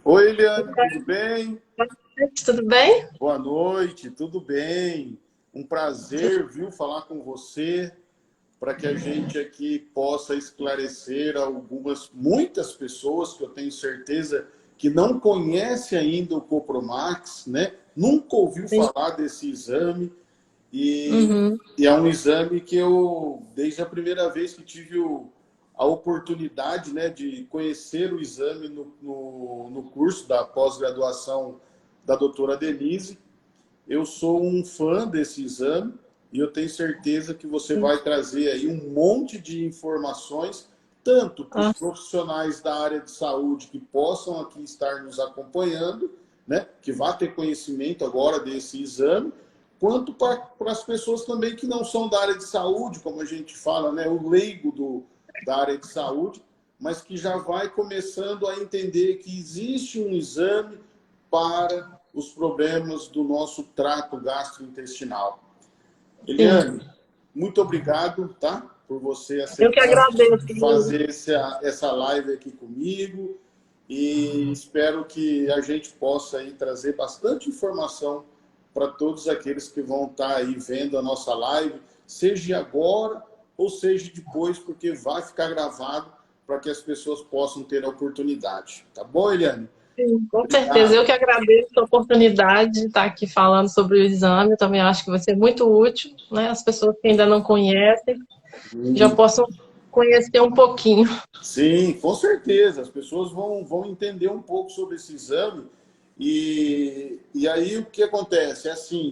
Oi, Eliane, tudo bem? Tudo bem? Boa noite, tudo bem? Um prazer, viu, falar com você, para que a gente aqui possa esclarecer muitas pessoas que eu tenho certeza que não conhecem ainda o Copromax, né? Nunca ouviu Sim. falar desse exame e, Uhum. e é um exame que eu, desde a primeira vez que tive a oportunidade, né, de conhecer o exame no curso da pós-graduação da doutora Denise, eu sou um fã desse exame e eu tenho certeza que você vai trazer aí um monte de informações, tanto para os Ah, profissionais da área de saúde que possam aqui estar nos acompanhando, né, que vá ter conhecimento agora desse exame, quanto para as pessoas também que não são da área de saúde, como a gente fala, né, o leigo da área de saúde, mas que já vai começando a entender que existe um exame para os problemas do nosso trato gastrointestinal. sim. Eliane, muito obrigado, tá? Por você Eu que aceitar agradeço. fazer essa live aqui comigo e espero que a gente possa aí trazer bastante informação para todos aqueles que vão estar aí vendo a nossa live, seja agora ou seja depois, porque vai ficar gravado para que as pessoas possam ter a oportunidade. Tá bom, Eliane? Sim, com certeza. Eu Obrigado. que agradeço a oportunidade de estar aqui falando sobre o exame. Eu também acho que vai ser muito útil, né? As pessoas que ainda não conhecem já possam conhecer um pouquinho. Sim, com certeza. As pessoas vão entender um pouco sobre esse exame. E aí o que acontece? É assim,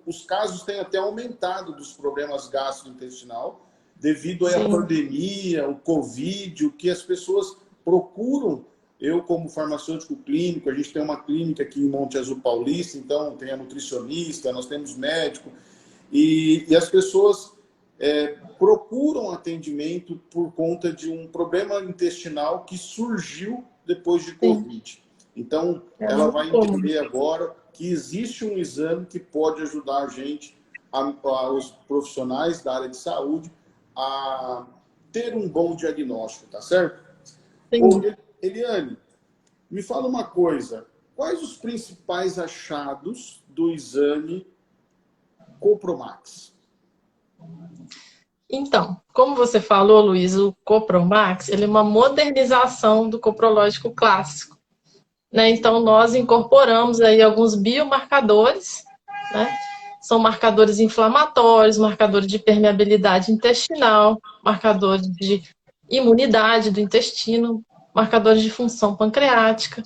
os casos têm até aumentado dos problemas gastrointestinal devido à Sim, pandemia, o Covid, o que as pessoas procuram. Eu, como farmacêutico clínico, a gente tem uma clínica aqui em Monte Azul Paulista, então tem a nutricionista, nós temos médico, e as pessoas procuram atendimento por conta de um problema intestinal que surgiu depois de sim. Covid. Então, É ela muito vai comum. entender agora que existe um exame que pode ajudar a gente, os profissionais da área de saúde, a ter um bom diagnóstico, tá certo? Ô, Sim. Eliane, me fala uma coisa. Quais os principais achados do exame Copromax? Então, como você falou, Luiz, o Copromax, ele é uma modernização do coprológico clássico, né? Então, nós incorporamos aí alguns biomarcadores, né? São marcadores inflamatórios, marcadores de permeabilidade intestinal, marcadores de imunidade do intestino, marcadores de função pancreática.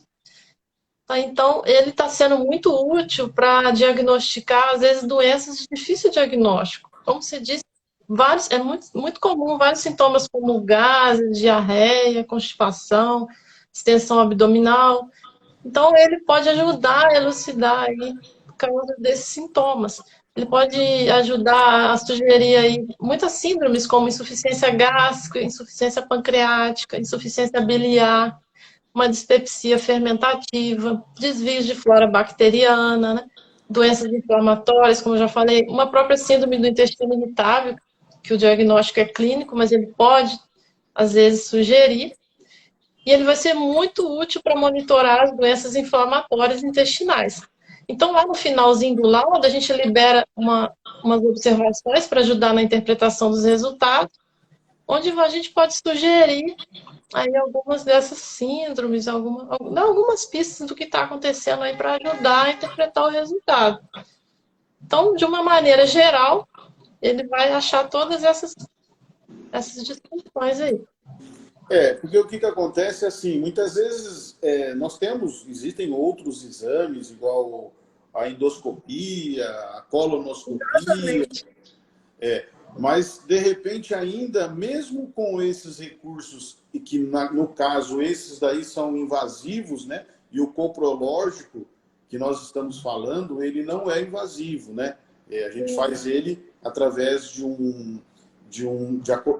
Tá? Então, ele está sendo muito útil para diagnosticar, às vezes, doenças de difícil diagnóstico. Como você disse, é muito comum vários sintomas como gases, diarreia, constipação, extensão abdominal. Então, ele pode ajudar a elucidar aí a causa desses sintomas. Ele pode ajudar a sugerir aí muitas síndromes, como insuficiência gástrica, insuficiência pancreática, insuficiência biliar, uma dispepsia fermentativa, desvios de flora bacteriana, né? Doenças inflamatórias, como eu já falei, uma própria síndrome do intestino irritável, que o diagnóstico é clínico, mas ele pode, às vezes, sugerir. E ele vai ser muito útil para monitorar as doenças inflamatórias intestinais. Então, lá no finalzinho do laudo, a gente libera umas observações para ajudar na interpretação dos resultados, onde a gente pode sugerir aí algumas dessas síndromes, algumas pistas do que está acontecendo aí para ajudar a interpretar o resultado. Então, de uma maneira geral, ele vai achar todas essas disfunções aí. Porque o que acontece é assim, muitas vezes existem outros exames, igual a endoscopia, a colonoscopia, Exatamente. mas de repente ainda, mesmo com esses recursos, e que no caso esses daí são invasivos, né? E o coprológico que nós estamos falando, ele não é invasivo, né? A gente faz ele através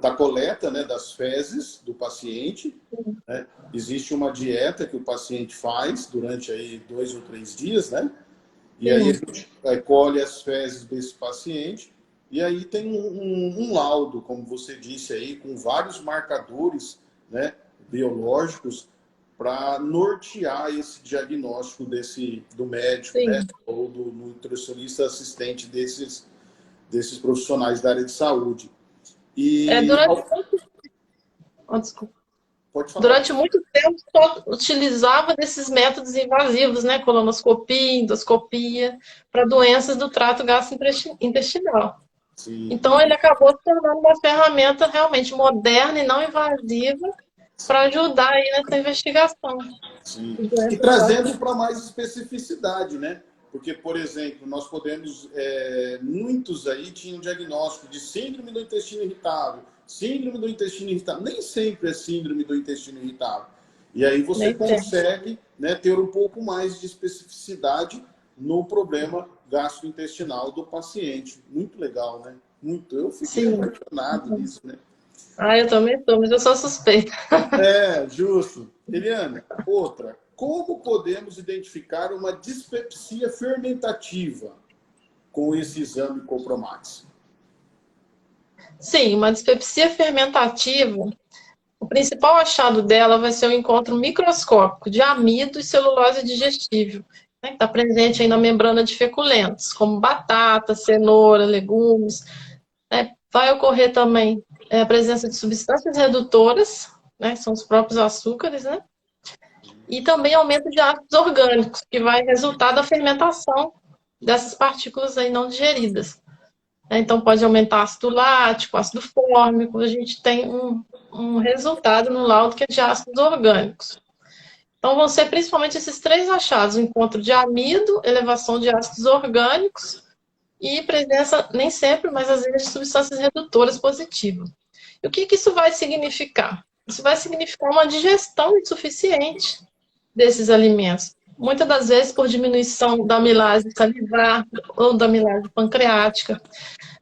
da coleta, né, das fezes do paciente, né? Existe uma dieta que o paciente faz durante aí 2 ou 3 dias, né? E aí a Sim, gente colhe as fezes desse paciente e aí tem um laudo, como você disse aí, com vários marcadores, né, biológicos para nortear esse diagnóstico do médico, Sim. né? Ou do nutricionista assistente desses profissionais da área de saúde. E Durante desculpa. pode falar. Durante muito tempo, só utilizava desses métodos invasivos, né? Colonoscopia, endoscopia, para doenças do trato gastrointestinal. Sim, Então, ele acabou se tornando uma ferramenta realmente moderna e não invasiva para ajudar aí nessa investigação. sim. E trazendo para mais especificidade, né? Porque, por exemplo, nós podemos... muitos aí tinham diagnóstico de síndrome do intestino irritável. Síndrome do intestino irritável. Nem sempre é síndrome do intestino irritável. E aí você consegue, né, ter um pouco mais de especificidade no problema gastrointestinal do paciente. Muito legal, né? Muito. Eu fiquei apaixonado nisso, né? Eu também estou, mas eu sou suspeita. Justo. Eliane, outra. Como podemos identificar uma dispepsia fermentativa com esse exame Copromax? Sim, uma dispepsia fermentativa, o principal achado dela vai ser o encontro microscópico de amido e celulose digestível, né, que está presente aí na membrana de feculentos, como batata, cenoura, legumes. Vai ocorrer também a presença de substâncias redutoras, né, que são os próprios açúcares, né? E também aumento de ácidos orgânicos, que vai resultar da fermentação dessas partículas aí não digeridas. Então, pode aumentar ácido lático, ácido fórmico, a gente tem um resultado no laudo que é de ácidos orgânicos. Então, vão ser principalmente esses três achados: o encontro de amido, elevação de ácidos orgânicos e presença, nem sempre, mas às vezes, de substâncias redutoras positivas. E o que isso vai significar? Isso vai significar uma digestão insuficiente desses alimentos. Muitas das vezes por diminuição da amilase salivar ou da amilase pancreática,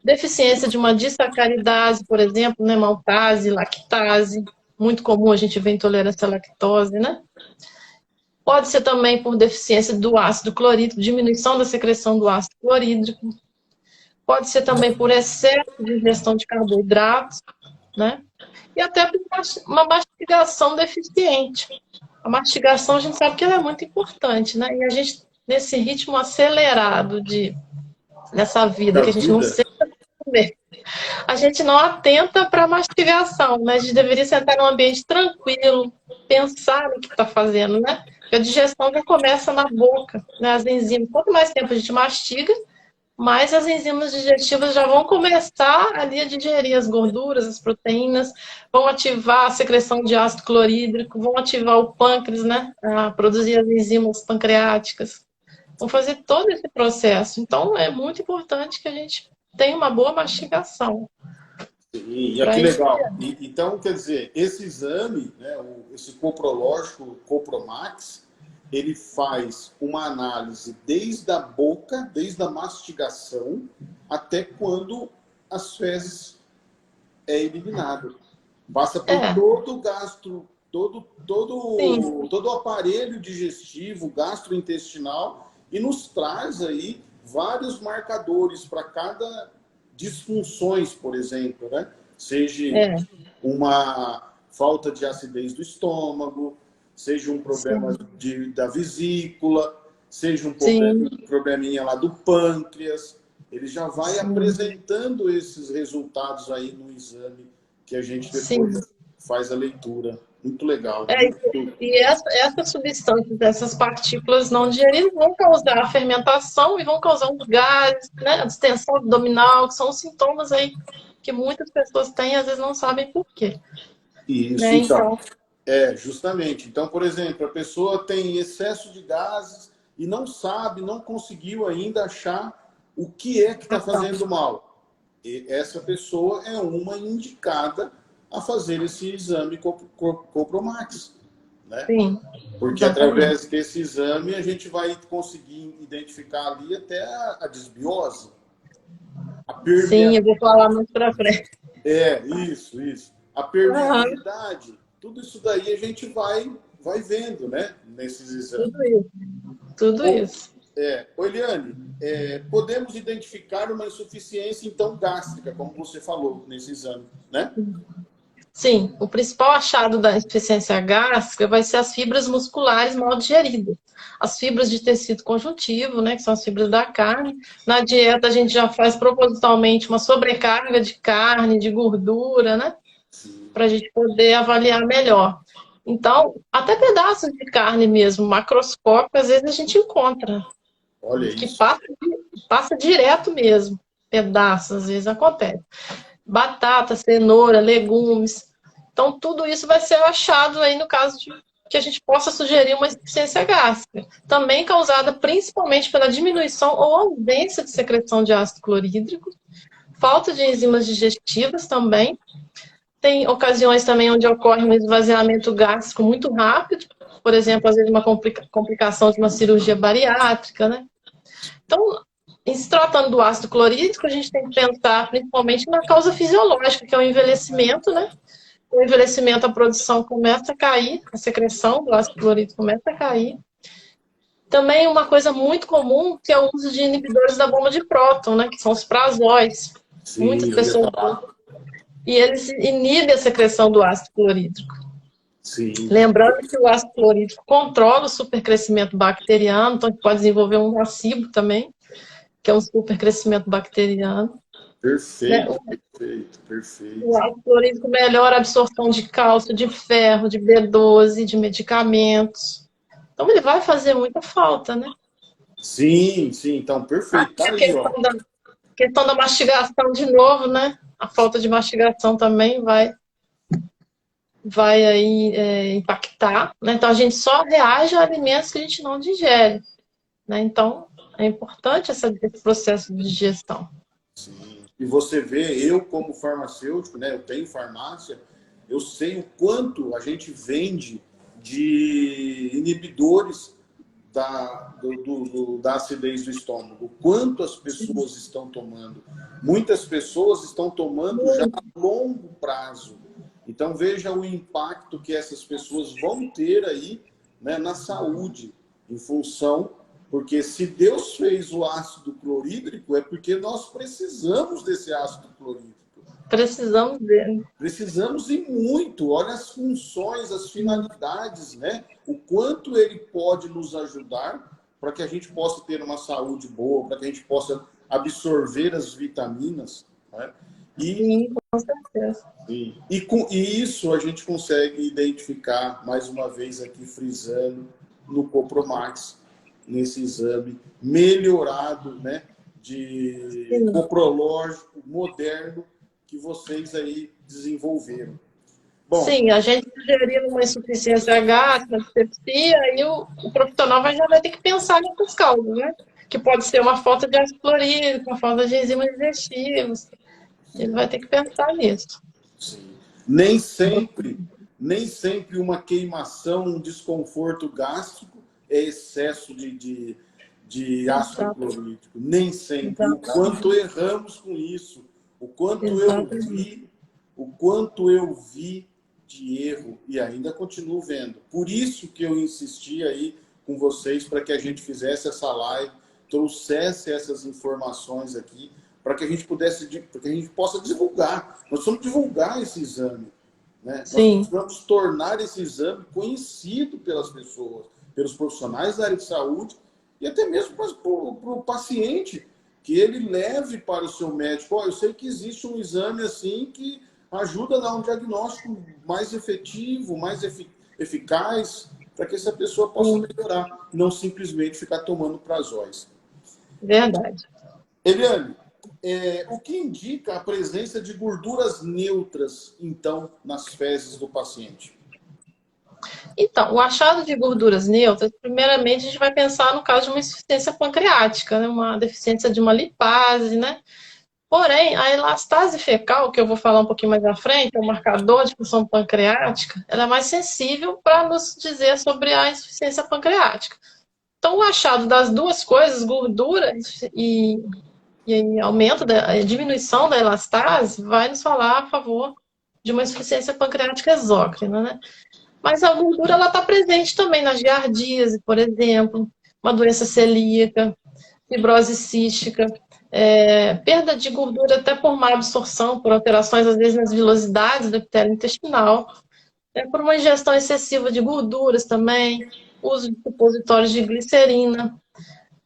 deficiência de uma disacaridase, por exemplo, né, maltase, lactase, muito comum a gente ver intolerância à lactose, né? Pode ser também por deficiência do ácido clorídrico, diminuição da secreção do ácido clorídrico. Pode ser também por excesso de ingestão de carboidratos, né? E até por uma mastigação deficiente. A mastigação, a gente sabe que ela é muito importante, né? E a gente, nesse ritmo acelerado dessa vida, que a gente não senta para comer, a gente não atenta para a mastigação, né? A gente deveria sentar num ambiente tranquilo, pensar no que está fazendo, né? Porque a digestão já começa na boca, né? As enzimas, quanto mais tempo a gente mastiga, mais as enzimas digestivas já vão começar ali a digerir as gorduras, as proteínas, vão ativar a secreção de ácido clorídrico, vão ativar o pâncreas, né, a produzir as enzimas pancreáticas, vão fazer todo esse processo. Então, é muito importante que a gente tenha uma boa mastigação. E que legal. Então, quer dizer, esse exame, né, esse coprológico, Copromax, ele faz uma análise desde a boca, desde a mastigação, até quando as fezes é eliminado. Passa por todo o gastro, todo o aparelho digestivo, gastrointestinal, e nos traz aí vários marcadores para cada disfunções, por exemplo, né? Seja uma falta de acidez do estômago, seja um problema da vesícula, seja um probleminha lá do pâncreas. Ele já vai apresentando esses resultados aí no exame que a gente depois faz a leitura. Muito legal. E essas substâncias, essas partículas não digeridas vão causar a fermentação e vão causar os gases, né, a distensão abdominal, que são os sintomas aí que muitas pessoas têm e às vezes não sabem por quê. Isso, né? Então, justamente. Então, por exemplo, a pessoa tem excesso de gases e não sabe, não conseguiu ainda achar o que é que está fazendo mal. E essa pessoa é uma indicada a fazer esse exame Copromax, né? Sim. Porque através desse exame a gente vai conseguir identificar ali até a desbiose. Sim, eu vou falar mais para frente. Isso. A permeabilidade, tudo isso daí a gente vai vendo, né? Nesses exames. Tudo isso. Eliane, podemos identificar uma insuficiência, então, gástrica, como você falou nesse exame, né? Sim, o principal achado da insuficiência gástrica vai ser as fibras musculares mal digeridas. As fibras de tecido conjuntivo, né, que são as fibras da carne. Na dieta a gente já faz propositalmente uma sobrecarga de carne, de gordura, né, para a gente poder avaliar melhor. Então, até pedaços de carne mesmo, macroscópicos, às vezes a gente encontra, Olha que isso. passa direto mesmo, pedaços, às vezes acontece. Batata, cenoura, legumes. Então, tudo isso vai ser achado aí no caso de que a gente possa sugerir uma insuficiência gástrica, também causada principalmente pela diminuição ou ausência de secreção de ácido clorídrico, falta de enzimas digestivas também. Tem ocasiões também onde ocorre um esvaziamento gástrico muito rápido, por exemplo, às vezes uma complicação de uma cirurgia bariátrica, né? Então, em se tratando do ácido clorídrico, a gente tem que pensar principalmente na causa fisiológica, que é o envelhecimento, né? Com o envelhecimento, a produção começa a cair, a secreção do ácido clorídrico começa a cair. Também uma coisa muito comum, que é o uso de inibidores da bomba de próton, né? Que são os prazóis. Muitas Sim, eu ia pessoas falar. usam. E eles inibem a secreção do ácido clorídrico. Sim, Lembrando que o ácido clorídrico controla o supercrescimento bacteriano, então pode desenvolver um nocivo também, que é um supercrescimento bacteriano. Né? perfeito, perfeito, O perfeito. ácido clorídrico melhora a absorção de cálcio, de ferro, de B12, de medicamentos. Então ele vai fazer muita falta, né? Sim, sim, então perfeito. Tá A aí, ó. questão da mastigação de novo, né? A falta de mastigação também vai aí impactar, né? Então a gente só reage a alimentos que a gente não digere, né? Então é importante esse processo de digestão. Sim. E você vê, eu como farmacêutico, né? Eu tenho farmácia, eu sei o quanto a gente vende de inibidores da acidez do estômago, o quanto as pessoas estão tomando. Muitas pessoas estão tomando já a longo prazo. Então veja o impacto que essas pessoas vão ter aí, né, na saúde, em função, porque se Deus fez o ácido clorídrico, é porque nós precisamos desse ácido clorídrico. Precisamos dele. Precisamos e muito. Olha as funções, as finalidades, né? O quanto ele pode nos ajudar para que a gente possa ter uma saúde boa, para que a gente possa absorver as vitaminas, né? Sim, com certeza. E isso a gente consegue identificar, mais uma vez aqui frisando, no Copromax, nesse exame melhorado, né, de coprológico moderno que vocês aí desenvolveram. Bom, sim, a gente sugerindo uma insuficiência gástrica, sepsia, aí o profissional já vai ter que pensar nessas causas, né? Que pode ser uma falta de ácido clorídrico, uma falta de enzimas digestivas. Ele vai ter que pensar nisso. sim. Nem sempre uma queimação, um desconforto gástrico é excesso de ácido clorídrico. Nem sempre. O quanto erramos com isso, o quanto eu vi de erro e ainda continuo vendo. Por isso que eu insisti aí com vocês para que a gente fizesse essa live, trouxesse essas informações aqui, para que a gente possa divulgar. Nós precisamos divulgar esse exame, né? Nós precisamos tornar esse exame conhecido pelas pessoas, pelos profissionais da área de saúde e até mesmo para o paciente, que ele leve para o seu médico. Eu sei que existe um exame assim que ajuda a dar um diagnóstico mais efetivo, mais eficaz, para que essa pessoa possa melhorar, não simplesmente ficar tomando prazóis. Verdade. Eliane, o que indica a presença de gorduras neutras, então, nas fezes do paciente? Então, o achado de gorduras neutras, primeiramente, a gente vai pensar no caso de uma insuficiência pancreática, né? Uma deficiência de uma lipase, né? Porém, a elastase fecal, que eu vou falar um pouquinho mais à frente, é um marcador de função pancreática, ela é mais sensível para nos dizer sobre a insuficiência pancreática. Então, o achado das duas coisas, gordura e aumento, diminuição da elastase, vai nos falar a favor de uma insuficiência pancreática exócrina, né? Mas a gordura ela está presente também na giardíase, por exemplo, uma doença celíaca, fibrose cística, perda de gordura até por má absorção, por alterações, às vezes, nas vilosidades do epitélio intestinal, por uma ingestão excessiva de gorduras também, uso de supositórios de glicerina,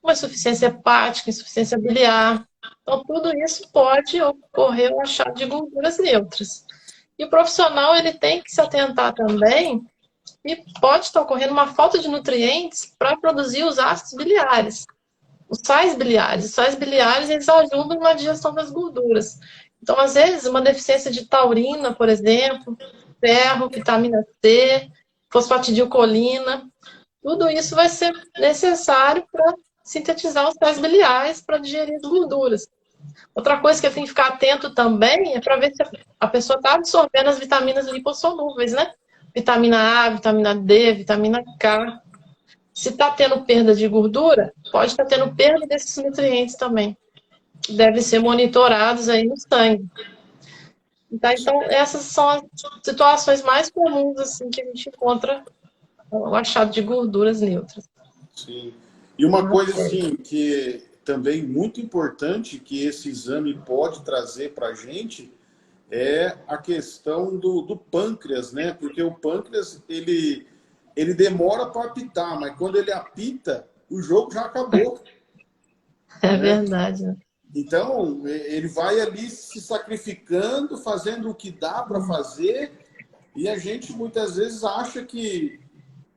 uma insuficiência hepática, insuficiência biliar. Então, tudo isso pode ocorrer o achado de gorduras neutras. E o profissional ele tem que se atentar também e pode estar ocorrendo uma falta de nutrientes para produzir os ácidos biliares, os sais biliares. Os sais biliares eles ajudam na digestão das gorduras. Então, às vezes, uma deficiência de taurina, por exemplo, ferro, vitamina C, fosfatidilcolina, tudo isso vai ser necessário para sintetizar os sais biliares para digerir as gorduras. Outra coisa que eu tenho que ficar atento também é para ver se a pessoa está absorvendo as vitaminas lipossolúveis, né? Vitamina A, vitamina D, vitamina K. Se está tendo perda de gordura, pode estar tendo perda desses nutrientes também, que devem ser monitorados aí no sangue. Então, essas são as situações mais comuns assim, que a gente encontra o achado de gorduras neutras. Sim. E uma coisa assim, que também muito importante que esse exame pode trazer para a gente é a questão do pâncreas, né? Porque o pâncreas, ele demora para apitar, mas quando ele apita, o jogo já acabou. É verdade, né? Então, ele vai ali se sacrificando, fazendo o que dá para fazer, e a gente muitas vezes acha que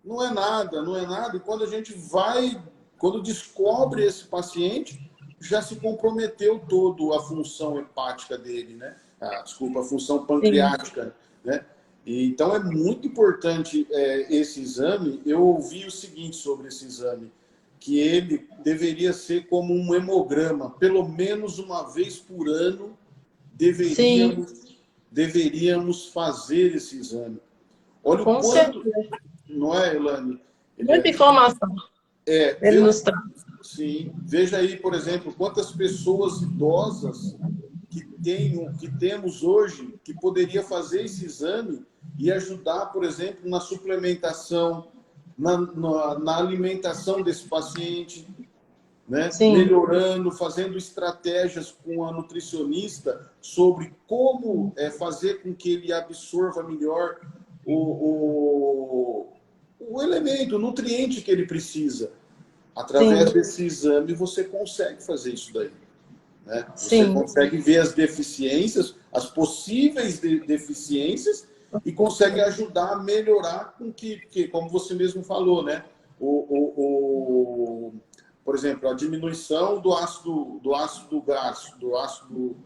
não é nada, não é nada, e quando a gente vai, quando descobre esse paciente, já se comprometeu todo a função hepática dele, né? A função pancreática, né? E, então é muito importante esse exame. Eu ouvi o seguinte sobre esse exame, que ele deveria ser como um hemograma, pelo menos uma vez por ano deveríamos fazer esse exame. Olha Com o quanto, certeza. não é, Elane? Muita informação. Ele nos traz. Sim. Veja aí, por exemplo, quantas pessoas idosas que temos hoje que poderia fazer esse exame e ajudar, por exemplo, na suplementação, na alimentação desse paciente, né? Melhorando, fazendo estratégias com a nutricionista sobre como fazer com que ele absorva melhor o elemento, o nutriente que ele precisa. Através desse exame, você consegue fazer isso daí. Né? Você consegue ver as deficiências, as possíveis deficiências, e consegue ajudar a melhorar com que como você mesmo falou, né? Por exemplo, a diminuição do ácido gástrico, do ácido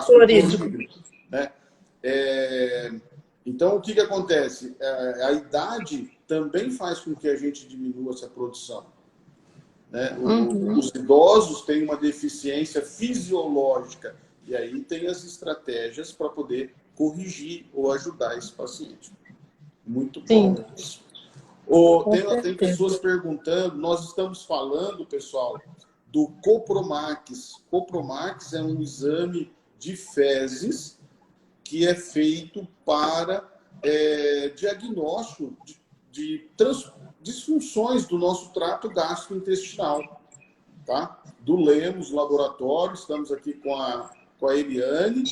clorídrico, né? Então, o que acontece? A idade também faz com que a gente diminua essa produção. Né? Os idosos têm uma deficiência fisiológica e aí tem as estratégias para poder corrigir ou ajudar esse paciente. Muito bom isso. Tem pessoas perguntando, nós estamos falando, pessoal, do Copromax. Copromax é um exame de fezes que é feito para diagnóstico de disfunções do nosso trato gastrointestinal, tá? Do Lemos Laboratório, estamos aqui com a Eliane,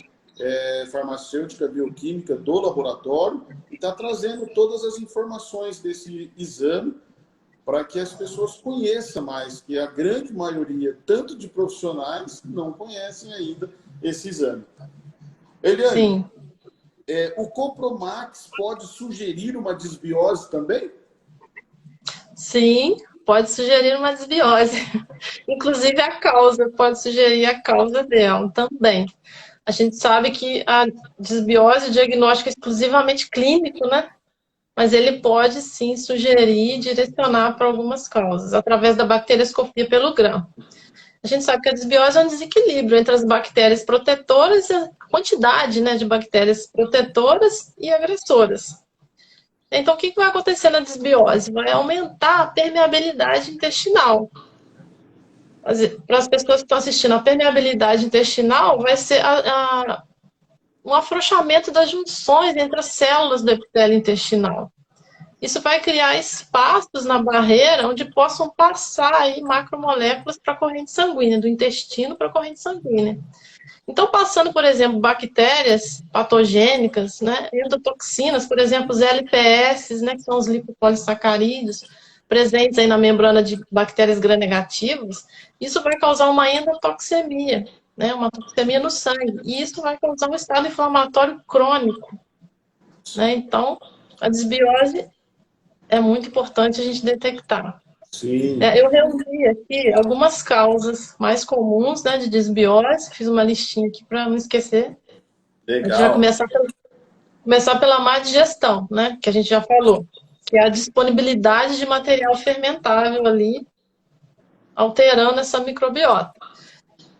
farmacêutica bioquímica do laboratório, e está trazendo todas as informações desse exame para que as pessoas conheçam mais, que a grande maioria, tanto de profissionais, não conhecem ainda esse exame. Eliane, o Copromax pode sugerir uma desbiose também? Sim, pode sugerir uma desbiose. Inclusive a causa, pode sugerir a causa dela também. A gente sabe que a desbiose é diagnóstico exclusivamente clínico, né? Mas ele pode sim sugerir e direcionar para algumas causas, através da bacterioscopia pelo grão. A gente sabe que a desbiose é um desequilíbrio entre as bactérias protetoras e a quantidade, né, de bactérias protetoras e agressoras. Então, o que vai acontecer na desbiose? Vai aumentar a permeabilidade intestinal. Para as pessoas que estão assistindo, a permeabilidade intestinal vai ser um afrouxamento das junções entre as células do epitélio intestinal. Isso vai criar espaços na barreira onde possam passar aí macromoléculas para a corrente sanguínea, do intestino para a corrente sanguínea. Então, passando, por exemplo, bactérias patogênicas, né, endotoxinas, por exemplo, os LPS, né, que são os lipopolissacarídeos, presentes aí na membrana de bactérias gram-negativas, isso vai causar uma endotoxemia, né, uma toxemia no sangue, e isso vai causar um estado inflamatório crônico, né? Então, a desbiose é muito importante a gente detectar. Sim. Eu reuni aqui algumas causas mais comuns, né, de desbiose, fiz uma listinha aqui para não esquecer. Legal. A gente vai começar pela má digestão, né, que a gente já falou, que é a disponibilidade de material fermentável ali, alterando essa microbiota.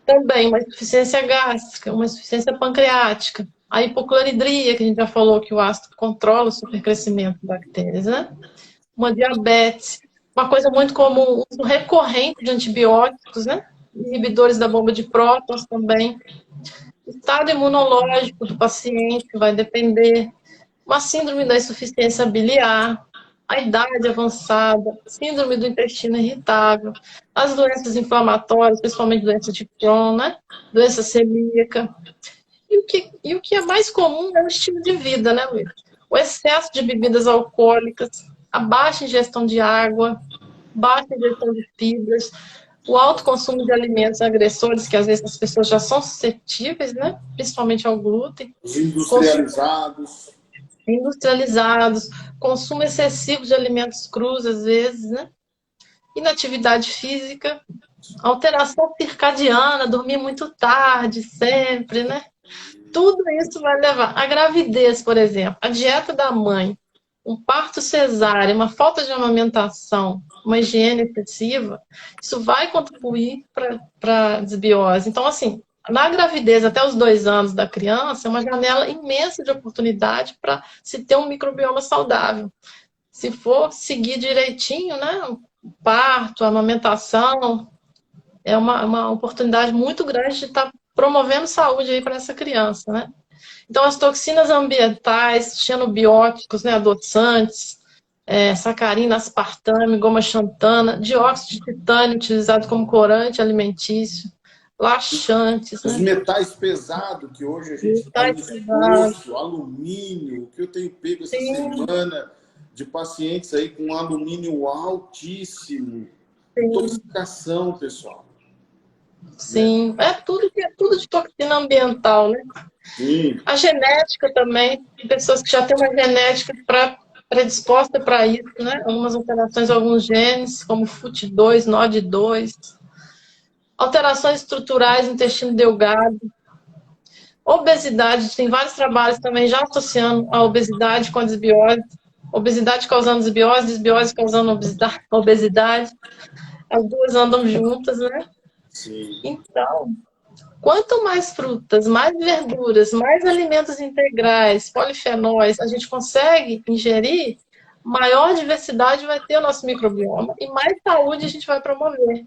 Também uma insuficiência gástrica, uma insuficiência pancreática, a hipocloridria, que a gente já falou que o ácido controla o supercrescimento de bactérias, né? Uma diabetes, uma coisa muito comum, uso recorrente de antibióticos, né? Inibidores da bomba de prótons também. Estado imunológico do paciente vai depender. Uma síndrome da insuficiência biliar, a idade avançada, síndrome do intestino irritável, as doenças inflamatórias, principalmente doença de Crohn, né? Doença celíaca. E o que é mais comum é o estilo de vida, né, Luiz? O excesso de bebidas alcoólicas, a baixa ingestão de água, baixa ingestão de fibras, o alto consumo de alimentos agressores, que às vezes as pessoas já são suscetíveis, né? Principalmente ao glúten. Os industrializados. Consumo excessivo de alimentos crus, às vezes, né? Inatividade física, alteração circadiana, dormir muito tarde, sempre, né? Tudo isso vai levar à gravidez, por exemplo, a dieta da mãe, um parto cesáreo, uma falta de amamentação, uma higiene excessiva, isso vai contribuir para a desbiose. Então, assim, na gravidez até os 2 anos da criança, é uma janela imensa de oportunidade para se ter um microbioma saudável. Se for seguir direitinho, né, o parto, a amamentação, é uma oportunidade muito grande de estar promovendo saúde aí para essa criança, né? Então, as toxinas ambientais, xenobióticos, né, adoçantes, sacarina, aspartame, goma xantana, dióxido de titânio utilizado como corante alimentício, laxantes, os né? metais pesados que hoje a gente está exposto, alumínio, o que eu tenho pego essa semana de pacientes aí com alumínio altíssimo, intoxicação, pessoal. Sim, é tudo de toxina ambiental, né? Sim. A genética também, tem pessoas que já têm uma genética predisposta para isso, né? Algumas alterações, alguns genes, como FUT2, NOD2, alterações estruturais no intestino delgado, obesidade, tem vários trabalhos também já associando a obesidade com a desbiose, obesidade causando desbiose, desbiose causando obesidade, as duas andam juntas, né? Sim. Então, quanto mais frutas, mais verduras, mais alimentos integrais, polifenóis a gente consegue ingerir, maior diversidade vai ter o nosso microbioma e mais saúde a gente vai promover.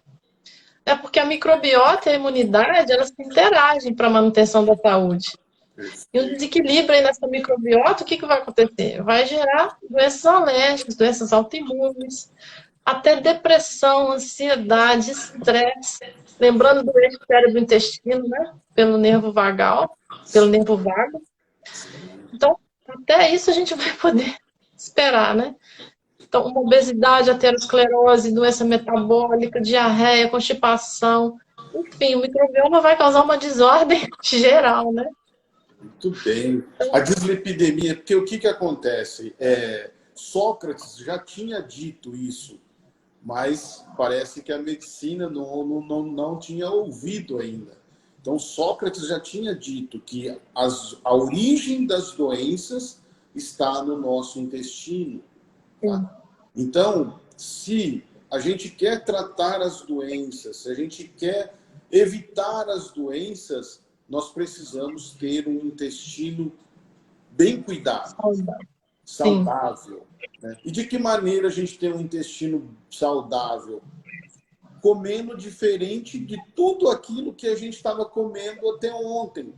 É porque a microbiota e a imunidade, elas se interagem para a manutenção da saúde. E um desequilíbrio aí nessa microbiota, o que vai acontecer? Vai gerar doenças alérgicas, doenças autoimunes, até depressão, ansiedade, estresse. Lembrando do eixo cérebro-intestino, né? Pelo nervo vagal, pelo nervo vago. Então, até isso a gente vai poder esperar, né? Então, uma obesidade, aterosclerose, doença metabólica, diarreia, constipação. Enfim, o microbioma vai causar uma desordem geral, né? Muito bem. A dislipidemia, porque o que acontece? Sócrates já tinha dito isso, mas parece que a medicina não tinha ouvido ainda. Então, Sócrates já tinha dito que a origem das doenças está no nosso intestino. Tá? Então, se a gente quer tratar as doenças, se a gente quer evitar as doenças, nós precisamos ter um intestino bem cuidado, saudável. Né? E de que maneira a gente tem um intestino saudável? Comendo diferente de tudo aquilo que a gente estava comendo até ontem.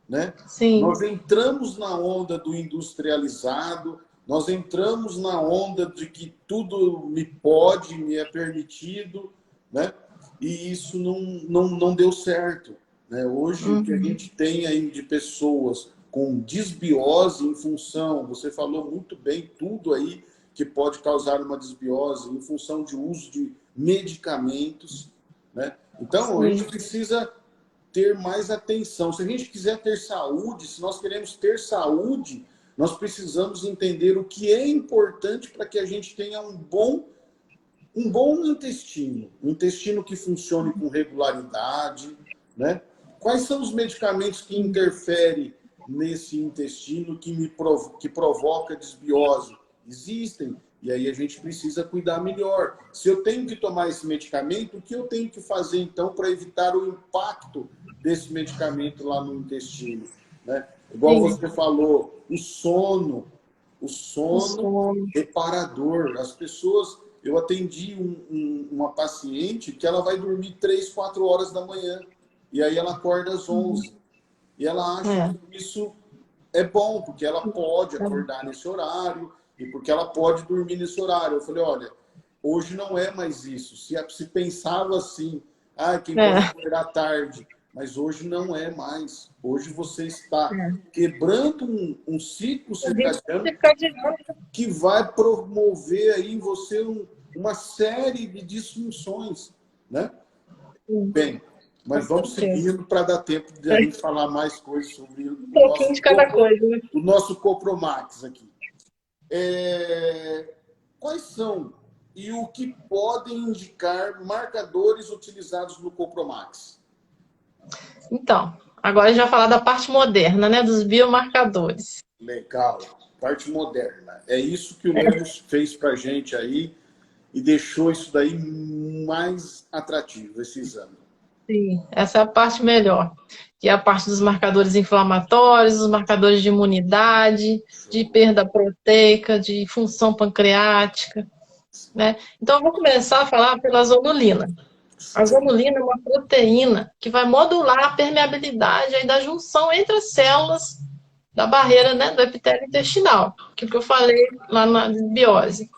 Né? Sim. Nós entramos na onda do industrializado, Nós entramos na onda de que tudo me pode, me é permitido, né? E isso não deu certo, né? Hoje, o que a gente tem aí de pessoas com desbiose em função, você falou muito bem, tudo aí que pode causar uma desbiose em função de uso de medicamentos, né? Então, a gente precisa ter mais atenção. Se a gente quiser ter saúde, se nós queremos ter saúde, nós precisamos entender o que é importante para que a gente tenha um bom intestino. Um intestino que funcione com regularidade, né? Quais são os medicamentos que interferem nesse intestino que provoca desbiose? Existem. E aí a gente precisa cuidar melhor. Se eu tenho que tomar esse medicamento, o que eu tenho que fazer, então, para evitar o impacto desse medicamento lá no intestino? Né? Igual você falou, o sono reparador. As pessoas... Eu atendi uma paciente que ela vai dormir 3, 4 horas da manhã. E aí ela acorda às 11. E ela acha que isso é bom, porque ela pode acordar nesse horário e porque ela pode dormir nesse horário. Eu falei, olha, hoje não é mais isso. Se pensava assim, quem pode acordar tarde. Mas hoje não é mais. Hoje você está quebrando um ciclo circadiano que vai promover aí em você uma série de disfunções, né? Bem, mas vamos seguindo para dar tempo de a gente falar mais coisas sobre o nosso Copromax aqui. Quais são e o que podem indicar marcadores utilizados no Copromax? Então, agora a gente vai falar da parte moderna, né? Dos biomarcadores. Legal. Parte moderna. É isso que o Lemos fez para a gente aí e deixou isso daí mais atrativo, esse exame. Sim, essa é a parte melhor. Que é a parte dos marcadores inflamatórios, os marcadores de imunidade, de perda proteica, de função pancreática, né? Então, eu vou começar a falar pela zonulina. A zonulina é uma proteína que vai modular a permeabilidade aí da junção entre as células da barreira, né, do epitélio intestinal, que é o que eu falei lá na desbiose.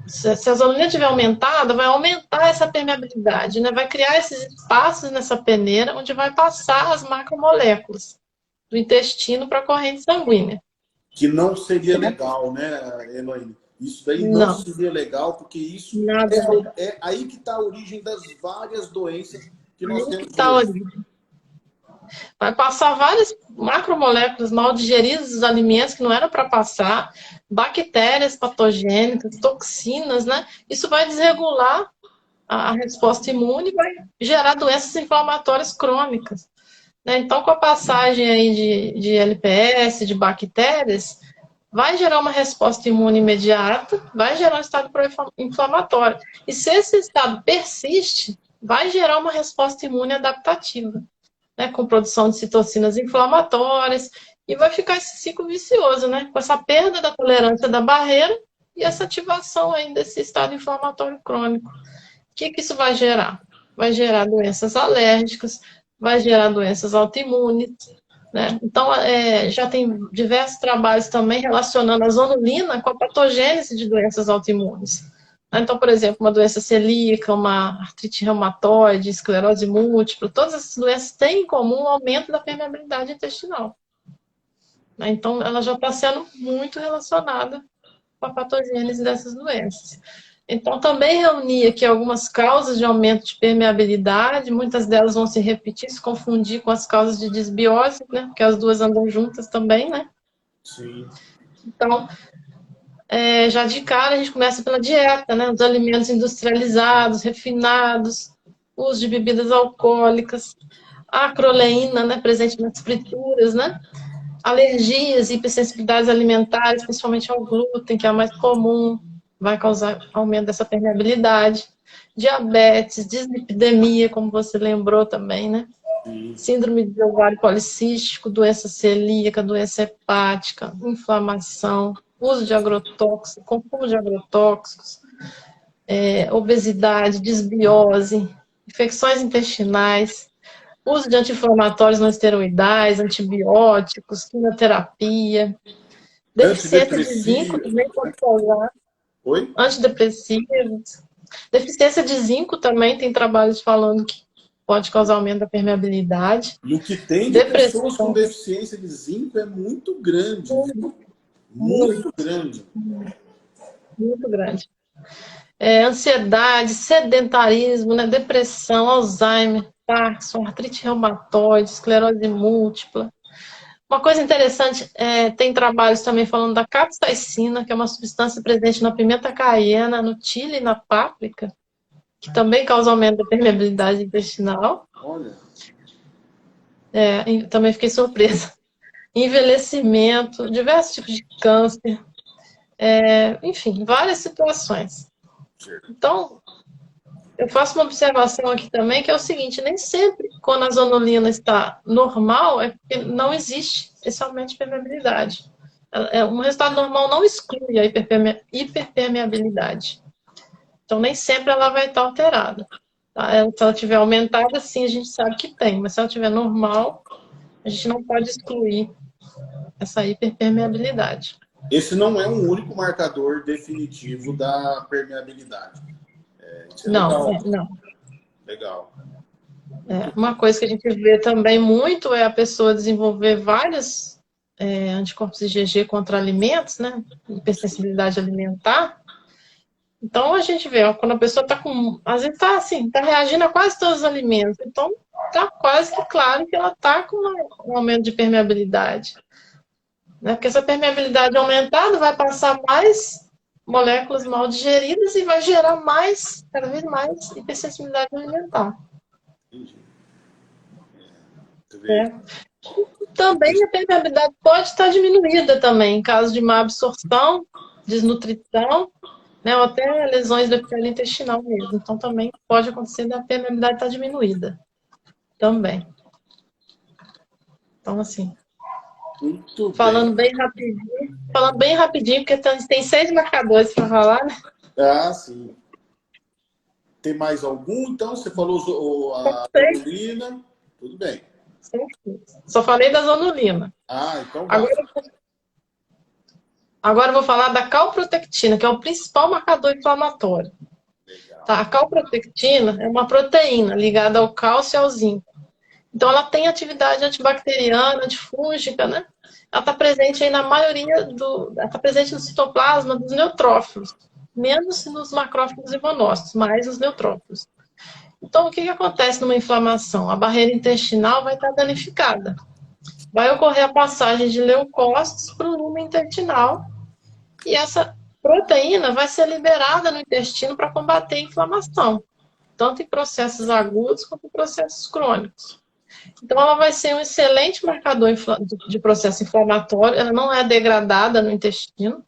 Se a zonulina estiver aumentada, vai aumentar essa permeabilidade, né? Vai criar esses espaços nessa peneira onde vai passar as macromoléculas do intestino para a corrente sanguínea. Que não seria legal, né, Elaine? Isso daí não seria legal, porque isso é aí que está a origem das várias doenças que nós temos hoje. Vai passar várias macromoléculas mal digeridas dos alimentos que não eram para passar, bactérias patogênicas, toxinas, né? Isso vai desregular a resposta imune e vai gerar doenças inflamatórias crônicas, né? Então, com a passagem aí de LPS, de bactérias, vai gerar uma resposta imune imediata, vai gerar um estado inflamatório. E se esse estado persiste, vai gerar uma resposta imune adaptativa, né, com produção de citocinas inflamatórias, e vai ficar esse ciclo vicioso, né, com essa perda da tolerância da barreira e essa ativação aí desse estado inflamatório crônico. O que isso vai gerar? Vai gerar doenças alérgicas, vai gerar doenças autoimunes, né? Então, já tem diversos trabalhos também relacionando a zonulina com a patogênese de doenças autoimunes. Então, por exemplo, uma doença celíaca, uma artrite reumatoide, esclerose múltipla, todas essas doenças têm em comum o aumento da permeabilidade intestinal. Então, ela já está sendo muito relacionada com a patogênese dessas doenças. Então, também reuni aqui algumas causas de aumento de permeabilidade, muitas delas vão se repetir, se confundir com as causas de desbiose, né? Porque as duas andam juntas também, né? Sim. Então, já de cara a gente começa pela dieta, né? Os alimentos industrializados, refinados, uso de bebidas alcoólicas, a acroleína, né? Presente nas frituras, né? Alergias e hipersensibilidades alimentares, principalmente ao glúten, que é a mais comum, vai causar aumento dessa permeabilidade. Diabetes, dislipidemia, como você lembrou também, né? Síndrome de ovário policístico, doença celíaca, doença hepática, inflamação, uso de agrotóxicos, consumo de agrotóxicos, obesidade, desbiose, infecções intestinais, uso de anti-inflamatórios não esteroidais, antibióticos, quimioterapia, Deficiência de zinco Antidepressivo. também pode causar. Oi? Antidepressivos. Deficiência de zinco também tem trabalhos falando que pode causar aumento da permeabilidade. E o que tem de pessoas com Depressão. deficiência de zinco é muito grande, viu? Muito, Muito grande. muito grande. Ansiedade, sedentarismo, né? Depressão, Alzheimer, Parkinson, artrite reumatoide, esclerose múltipla. Uma coisa interessante, tem trabalhos também falando da capsaicina, que é uma substância presente na pimenta caiena, no chile e na páprica, que também causa aumento da permeabilidade intestinal. Olha. Também fiquei surpresa. Envelhecimento, diversos tipos de câncer, enfim, várias situações. Então, eu faço uma observação aqui também, que é o seguinte, nem sempre quando a zonulina está normal, é porque não existe esse aumento de permeabilidade. Um resultado normal não exclui a hiperpermeabilidade. Então, nem sempre ela vai estar alterada. Tá? Se ela estiver aumentada, sim, a gente sabe que tem, mas se ela estiver normal, a gente não pode excluir essa hiperpermeabilidade. Esse não é um único marcador definitivo da permeabilidade. Não, legal. não. Legal. Uma coisa que a gente vê também muito é a pessoa desenvolver vários anticorpos IgG contra alimentos, né? Hipersensibilidade alimentar. Então a gente vê, ó, quando a pessoa está com. Às vezes está assim, está reagindo a quase todos os alimentos. Então está quase que claro que ela está com um aumento de permeabilidade. Né? Porque essa permeabilidade aumentada vai passar mais moléculas mal digeridas e vai gerar mais, cada vez mais, hipersensibilidade alimentar. Entendi. Também a permeabilidade pode estar diminuída também, em caso de má absorção, desnutrição, né, ou até lesões do epitélio intestinal mesmo. Então também pode acontecer da permeabilidade estar diminuída. Também. Então, assim. Muito falando bem. bem rapidinho, porque tem 6 marcadores para falar, né? Ah, sim. Tem mais algum? Então, você falou a zonulina. Tudo bem. Só falei da zonulina. Então vai. Agora eu vou falar da calprotectina, que é o principal marcador inflamatório. Tá? A calprotectina é uma proteína ligada ao cálcio e ao zinco. Então, ela tem atividade antibacteriana, antifúngica, né? Ela está presente aí na maioria ela está presente no citoplasma dos neutrófilos, menos nos macrófagos e monócitos, mais nos neutrófilos. Então, o que acontece numa inflamação? A barreira intestinal vai estar danificada. Vai ocorrer a passagem de leucócitos para o lumen intestinal e essa proteína vai ser liberada no intestino para combater a inflamação, tanto em processos agudos quanto em processos crônicos. Então, ela vai ser um excelente marcador de processo inflamatório, ela não é degradada no intestino.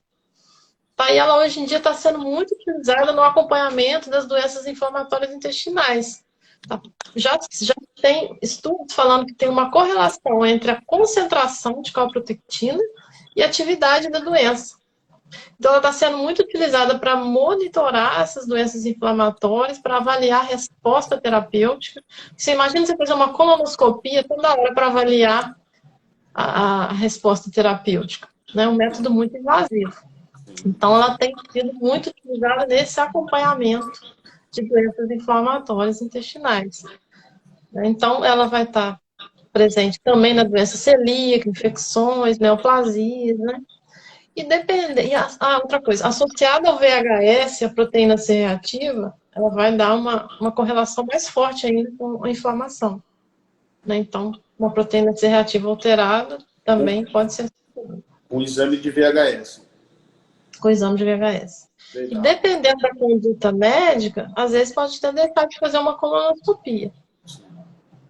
Tá? E ela hoje em dia está sendo muito utilizada no acompanhamento das doenças inflamatórias intestinais. Tá? Já tem estudos falando que tem uma correlação entre a concentração de calprotectina e a atividade da doença. Então, ela está sendo muito utilizada para monitorar essas doenças inflamatórias, para avaliar a resposta terapêutica. Você imagina você fazer uma colonoscopia toda hora para avaliar a resposta terapêutica. É um método muito invasivo. Então, ela tem sido muito utilizada nesse acompanhamento de doenças inflamatórias intestinais. Então, ela vai estar presente também na doença celíaca, infecções, neoplasias, né? Outra coisa, associada ao VHS, a proteína C reativa, ela vai dar uma correlação mais forte ainda com a inflamação. Né? Então, uma proteína C reativa alterada também pode ser. Um exame de VHS. Com o exame de VHS. Legal. E dependendo da conduta médica, às vezes pode ter deixado de fazer uma colonoscopia.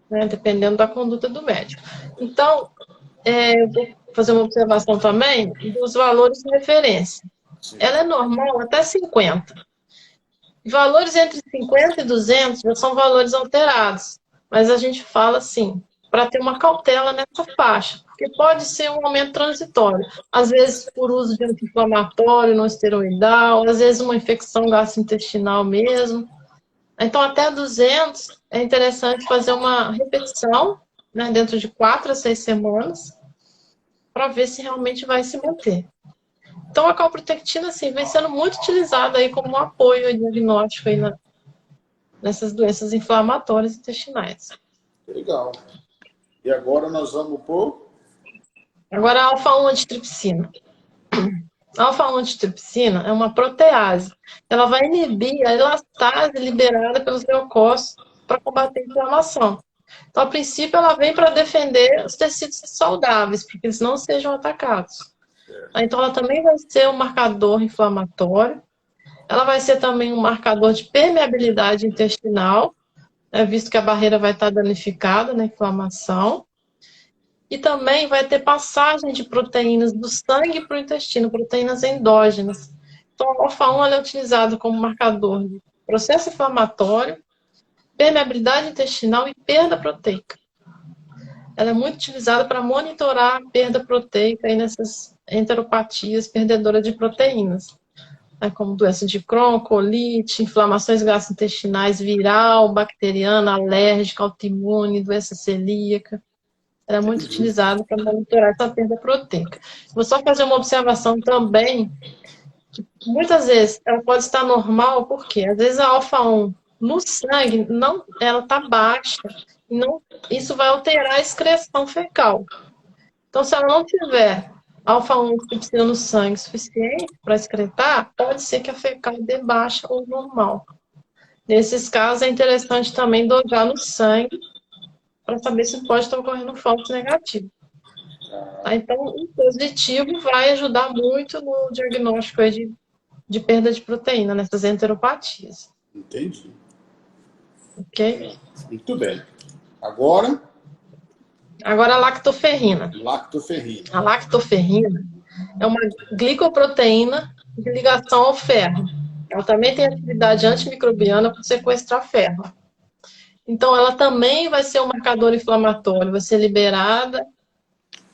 Né? Dependendo da conduta do médico. Então, eu vou fazer uma observação também dos valores de referência. Sim. Ela é normal até 50. Valores entre 50 e 200 já são valores alterados. Mas a gente fala assim, para ter uma cautela nessa faixa, porque pode ser um aumento transitório. Às vezes por uso de anti-inflamatório não esteroidal, às vezes uma infecção gastrointestinal mesmo. Então, até 200 é interessante fazer uma repetição, né, dentro de 4 a 6 semanas, para ver se realmente vai se manter. Então, a calprotectina, assim, vem sendo muito utilizada aí como um apoio diagnóstico aí nessas doenças inflamatórias intestinais. Legal. E agora nós vamos por... Agora, a alfa-1 antitripsina. A alfa-1 antitripsina é uma protease. Ela vai inibir a elastase liberada pelos leucócitos para combater a inflamação. Então, a princípio, ela vem para defender os tecidos saudáveis, para que eles não sejam atacados. Então, ela também vai ser um marcador inflamatório. Ela vai ser também um marcador de permeabilidade intestinal, visto que a barreira vai estar danificada na inflamação. E também vai ter passagem de proteínas do sangue para o intestino, proteínas endógenas. Então, a alfa-1 é utilizada como marcador de processo inflamatório, permeabilidade intestinal e perda proteica. Ela é muito utilizada para monitorar a perda proteica aí nessas enteropatias perdedoras de proteínas, como doença de Crohn, colite, inflamações gastrointestinais viral, bacteriana, alérgica, autoimune, doença celíaca. Ela é muito utilizada para monitorar essa perda proteica. Vou só fazer uma observação também, que muitas vezes ela pode estar normal, porque às vezes a alfa-1 no sangue, não, ela está baixa, e não, isso vai alterar a excreção fecal. Então, se ela não tiver alfa-1 antitripsina no sangue suficiente para excretar, pode ser que a fecal dê baixa ou normal. Nesses casos, é interessante também dosar no sangue, para saber se pode estar ocorrendo um falso negativo. Então, o positivo vai ajudar muito no diagnóstico aí de perda de proteína nessas enteropatias. Entendi. Ok? Muito bem. Agora a lactoferrina. Lactoferrina. A lactoferrina é uma glicoproteína de ligação ao ferro. Ela também tem atividade antimicrobiana para sequestrar ferro. Então, ela também vai ser um marcador inflamatório, vai ser liberada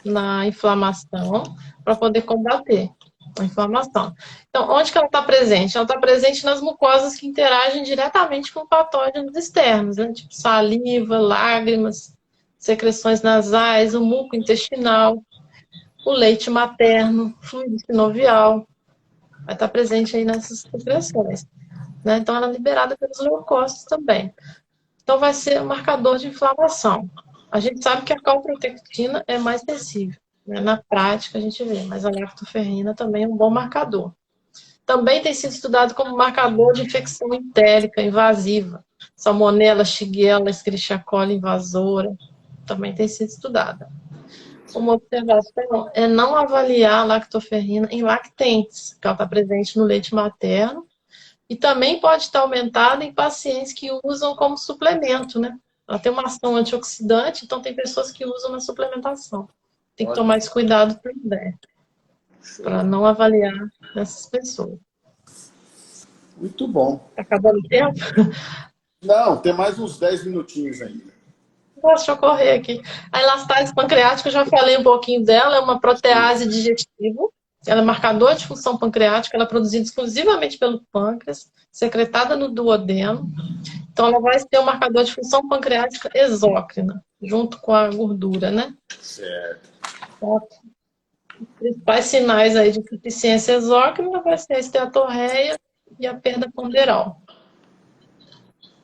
na inflamação para poder combater a inflamação. Então, onde que ela está presente? Ela está presente nas mucosas que interagem diretamente com patógenos externos, né? Tipo saliva, lágrimas, secreções nasais, o muco intestinal, o leite materno, fluido sinovial. Vai estar presente aí nessas secreções, né? Então, ela é liberada pelos leucócitos também. Então, vai ser um marcador de inflamação. A gente sabe que a calprotectina é mais sensível, né? Na prática, a gente vê, mas a lactoferrina também é um bom marcador. Também tem sido estudado como marcador de infecção entérica invasiva. Salmonella, Shigella, Escherichia coli invasora, também tem sido estudada. Uma observação é não avaliar a lactoferrina em lactentes, que ela está presente no leite materno, e também pode estar aumentada em pacientes que usam como suplemento, né? Ela tem uma ação antioxidante, então tem pessoas que usam na suplementação. Tem que tomar esse cuidado também, para não avaliar essas pessoas. Muito bom. Está acabando o tempo? Não, tem mais uns 10 minutinhos ainda. Deixa eu correr aqui. A elastase pancreática, eu já falei um pouquinho dela, é uma protease digestiva. Ela é marcador de função pancreática, ela é produzida exclusivamente pelo pâncreas, secretada no duodeno. Então, ela vai ser um marcador de função pancreática exócrina, junto com a gordura, né? Certo. Então, os principais sinais aí de insuficiência exócrina vai ser a esteatorreia e a perda ponderal.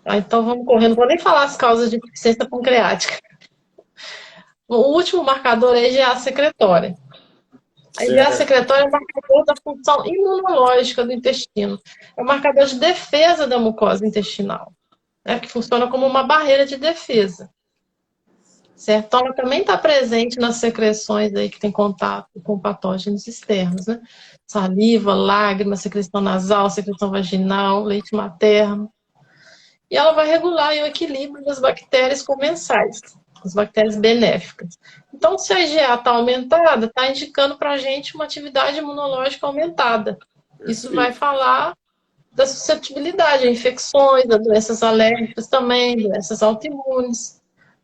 Tá, então, vamos correndo. Não vou nem falar as causas de insuficiência pancreática. O último marcador é a IgA secretória. A IgA secretória é um marcador da função imunológica do intestino. É um marcador de defesa da mucosa intestinal, né, que funciona como uma barreira de defesa. Certo? Então, ela também está presente nas secreções aí que tem contato com patógenos externos, né? Saliva, lágrima, secreção nasal, secreção vaginal, leite materno. E ela vai regular aí o equilíbrio das bactérias comensais, as bactérias benéficas. Então, se a IgA está aumentada, está indicando para a gente uma atividade imunológica aumentada. Isso vai falar da suscetibilidade a infecções, a doenças alérgicas também, doenças autoimunes.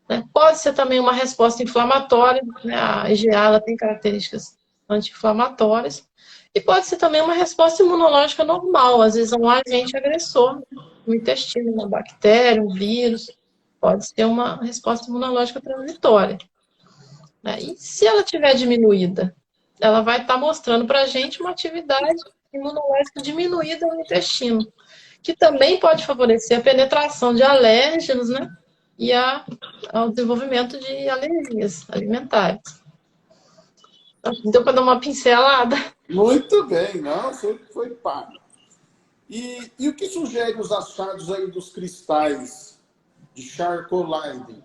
Né? Pode ser também uma resposta inflamatória, né? A IgA ela tem características anti-inflamatórias. E pode ser também uma resposta imunológica normal, às vezes um agente agressor no intestino, uma bactéria, um vírus. Pode ser uma resposta imunológica transitória. Né? E se ela estiver diminuída? ela vai estar mostrando para a gente uma atividade imunológica diminuída no intestino, que também pode favorecer a penetração de alérgenos, né? E ao desenvolvimento de alergias alimentares. Deu para dar uma pincelada? Muito bem, não, foi pá. E o que sugere os achados aí dos cristais de Charcot Leiden?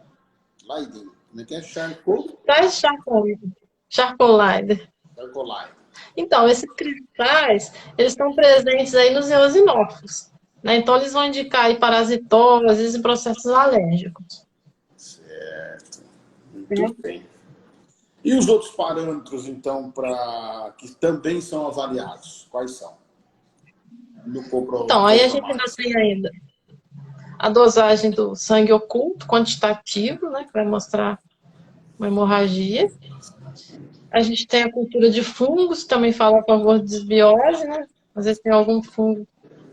Leiden, como é que é? Charcot? Cristais Charcot-Leiden. Charcot Leiden. Então, esses cristais, eles estão presentes aí nos eosinófilos, né? Então, eles vão indicar aí parasitoses e processos alérgicos. Certo. Muito bem. E os outros parâmetros, então, que também são avaliados? Quais são? Então, aí a gente ainda tem ainda a dosagem do sangue oculto, quantitativo, né? Que vai mostrar uma hemorragia. A gente tem a cultura de fungos, que também fala a favor de desbiose, né? Às vezes tem algum fungo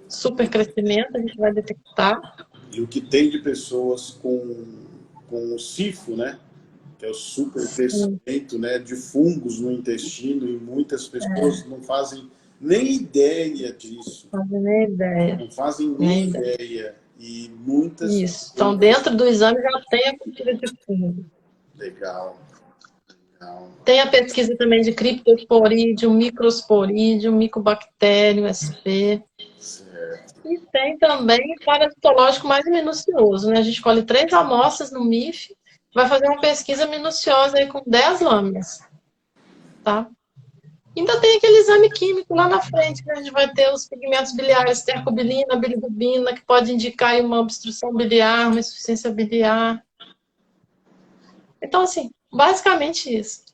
super crescimento, a gente vai detectar. E o que tem de pessoas com o SIFO, né? Que é o supercrescimento, né, de fungos no intestino, e muitas pessoas não fazem nem ideia disso. Não fazem nem ideia. Não fazem nem ideia. E muitas... Isso. Então, dentro do exame já tem a cultura de fungo. Legal. Tem a pesquisa também de criptosporídeo, microsporídeo, micobactério, SP. Certo. E tem também o parasitológico mais minucioso, né? A gente colhe 3 amostras no MIF, vai fazer uma pesquisa minuciosa aí com 10 lâminas, tá? Ainda tem aquele exame químico lá na frente, que a gente vai ter os pigmentos biliares, stercobilina, bilirrubina, que pode indicar aí uma obstrução biliar, uma insuficiência biliar. Então, assim, basicamente isso.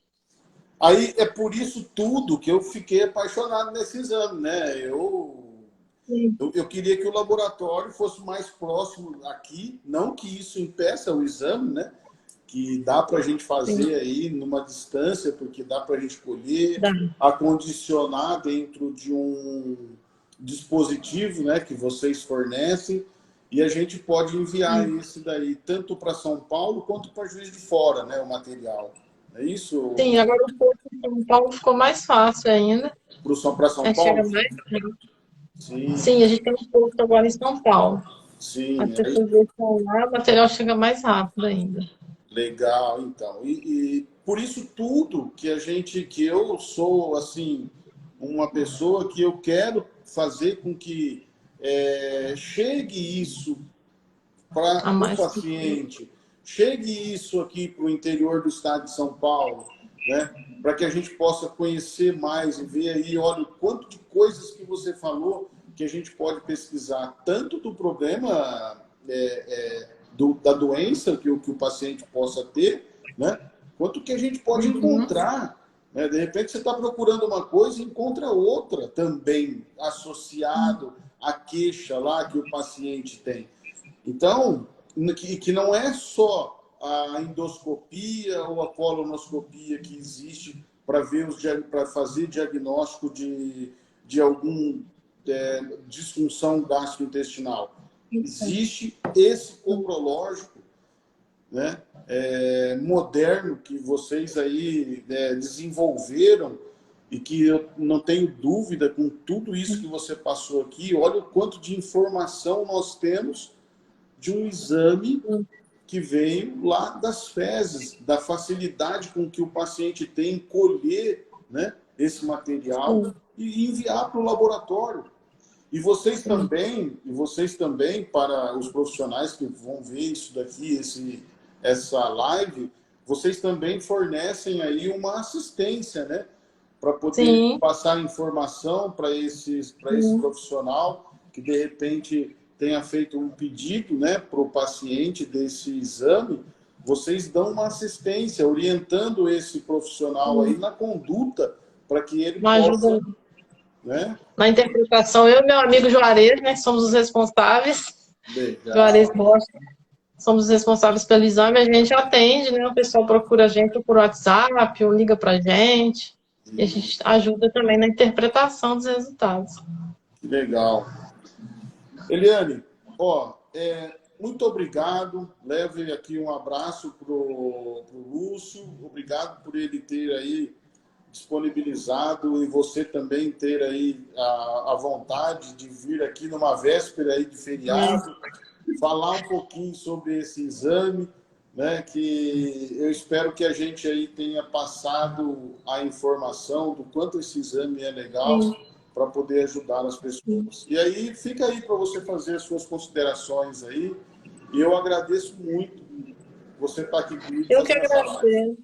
Aí é por isso tudo que eu fiquei apaixonado nesse exame, né? Eu queria que o laboratório fosse mais próximo aqui, não que isso impeça o exame, né? Que dá para a gente fazer aí numa distância, porque dá para a gente colher, acondicionar dentro de um dispositivo, né, que vocês fornecem, e a gente pode enviar esse daí tanto para São Paulo quanto para Juiz de Fora, né, o material. É isso? Sim, agora o posto de São Paulo ficou mais fácil ainda. Para São Paulo? Sim, a gente tem um posto agora em São Paulo. Sim. As pessoas deixam lá, o material chega mais rápido ainda. Legal, então. E por isso tudo que eu sou, assim, uma pessoa que eu quero fazer com que chegue isso para o paciente, chegue isso aqui para o interior do estado de São Paulo, né? Para que a gente possa conhecer mais e ver aí, olha, o quanto de coisas que você falou que a gente pode pesquisar, tanto do problema da doença que o paciente possa ter, né? Quanto que a gente pode encontrar. Né? De repente você está procurando uma coisa e encontra outra também associado à queixa lá que o paciente tem. Então, que não é só a endoscopia ou a colonoscopia que existe para fazer diagnóstico de algum disfunção gastrointestinal. Existe esse coprológico, né, moderno que vocês aí desenvolveram e que eu não tenho dúvida com tudo isso que você passou aqui. Olha o quanto de informação nós temos de um exame que veio lá das fezes, da facilidade com que o paciente tem em colher, né, esse material e enviar para o laboratório. E vocês também, para os profissionais que vão ver isso daqui, essa live, vocês também fornecem aí uma assistência, né? Para poder passar informação para esse profissional que, de repente, tenha feito um pedido, né, para o paciente desse exame. Vocês dão uma assistência, orientando esse profissional aí na conduta, para que ele possa... Né? Na interpretação, eu e meu amigo Juarez, né, somos os responsáveis. Legal. Juarez Bosch, somos os responsáveis pelo exame, a gente atende, né? O pessoal procura a gente por WhatsApp, ou liga pra gente, e a gente ajuda também na interpretação dos resultados. Que legal. Eliane, muito obrigado. Leve aqui um abraço pro Lúcio. Obrigado por ele ter aí disponibilizado e você também ter aí a vontade de vir aqui numa véspera aí de feriado, falar um pouquinho sobre esse exame, né, que eu espero que a gente aí tenha passado a informação do quanto esse exame é legal para poder ajudar as pessoas. E aí fica aí para você fazer as suas considerações aí, e eu agradeço muito você estar aqui comigo fazendo essa live.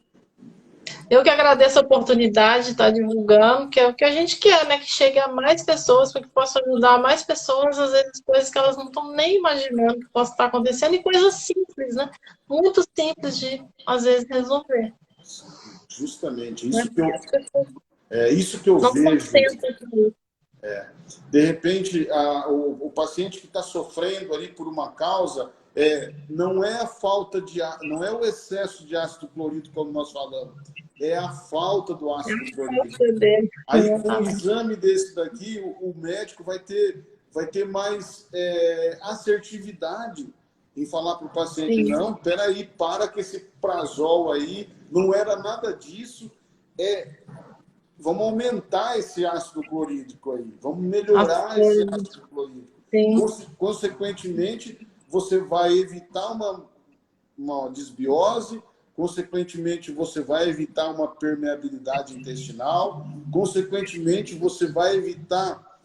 Eu que agradeço a oportunidade de estar divulgando, que é o que a gente quer, né? Que chegue a mais pessoas, para que possa ajudar mais pessoas, às vezes coisas que elas não estão nem imaginando que possa estar acontecendo, e coisas simples, né? Muito simples de, às vezes, resolver. Justamente, isso que eu não vejo. De repente, o paciente que está sofrendo ali por uma causa, não é a falta de não é o excesso de ácido clorídrico, como nós falamos, é a falta do ácido clorídrico. Aí, com um exame desse daqui, o médico vai ter mais assertividade em falar para o paciente, não, peraí, para que esse prazol aí, não era nada disso, vamos aumentar esse ácido clorídrico aí, vamos melhorar esse ácido clorídrico. Consequentemente, você vai evitar uma desbiose, consequentemente, você vai evitar uma permeabilidade intestinal, consequentemente, você vai evitar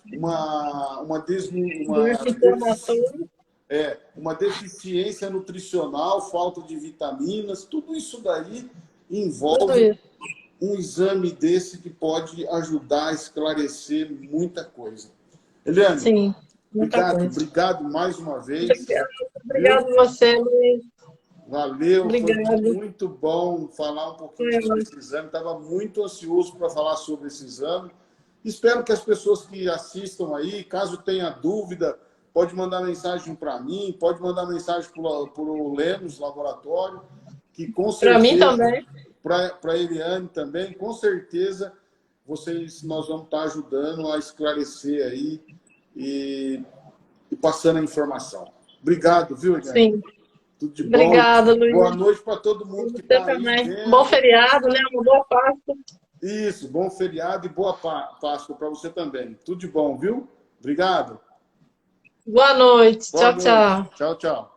uma deficiência nutricional, falta de vitaminas, tudo isso daí envolve um exame desse que pode ajudar a esclarecer muita coisa. Eliane, sim, obrigado mais uma vez. Obrigado a você, Luiz. Valeu, foi muito bom falar um pouquinho sobre esse exame. Estava muito ansioso para falar sobre esse exame. Espero que as pessoas que assistam aí, caso tenha dúvida, pode mandar mensagem para mim, pode mandar mensagem para o Lemos Laboratório, que com certeza... Para mim também. Para a Eliane também, com certeza nós vamos estar ajudando a esclarecer aí e passando a informação. Obrigado, viu, Eliane? Sim. Tudo de bom. Obrigada, Luiz. Boa noite para todo mundo que está aí. Bom feriado, né? Uma boa Páscoa. Isso, bom feriado e boa Páscoa para você também. Tudo de bom, viu? Obrigado. Boa noite. Tchau, tchau. Tchau, tchau.